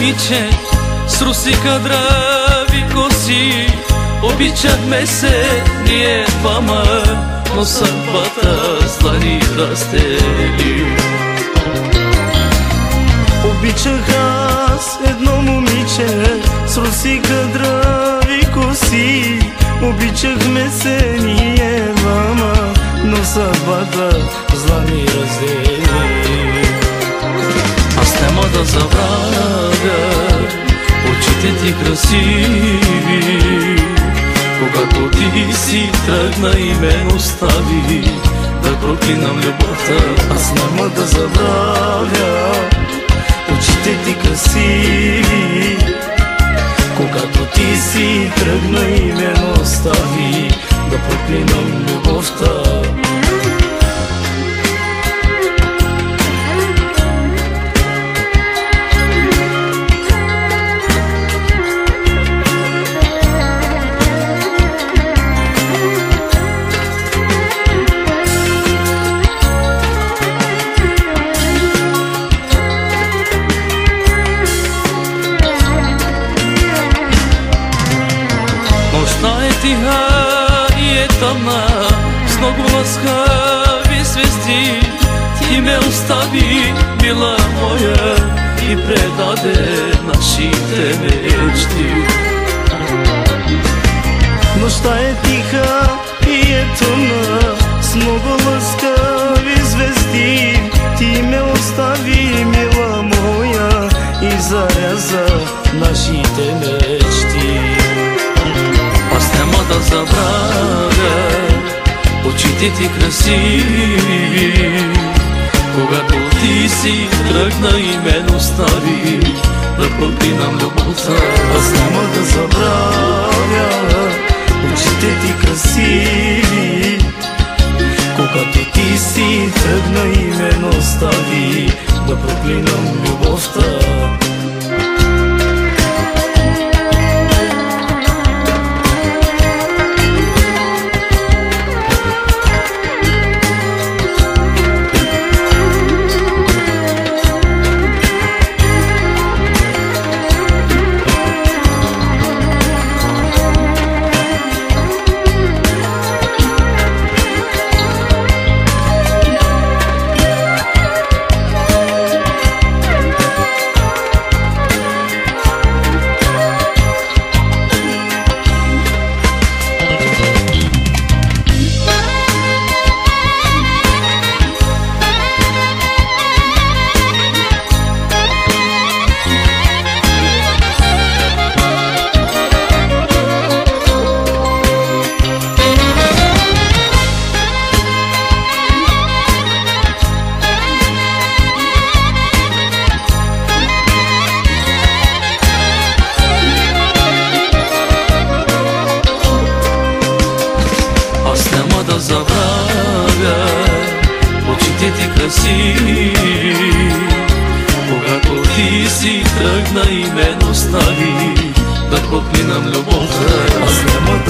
момиче с руси кадрави коси. Обичахме се ние двама, но съдбата зла ни разтели. Обичах аз едно момиче с руси кадрави коси. Обичахме се ние двама, но съдбата зла ни раздели. Аз няма да забравя очите ти красиви, когато ти си тръгна и ме остави. Да проклинам любовта, аз няма да забравя очите ти красиви, когато ти си тръгна и ме остави. Да проклинам любовта. Нощта е тиха и е тъмна, с много лъскави звезди. Ти ме остави, мила моя, и предаде нашите мечти. Нощта е тиха и е тъмна, с много лъскави звезди. Ти ме остави, мила моя, и заряза нашите мечти. Аз няма да забравя очите ти красиви, когато ти си тръгна и мен остави. Да проклинам любовта. Аз няма да забравя очите ти красиви, когато ти си тръгна и мен остави. Да проклинам любовта. Да забравя очите ти красиви, когато ти си тръгна и мен остави. Да проклинам любовта. Аз няма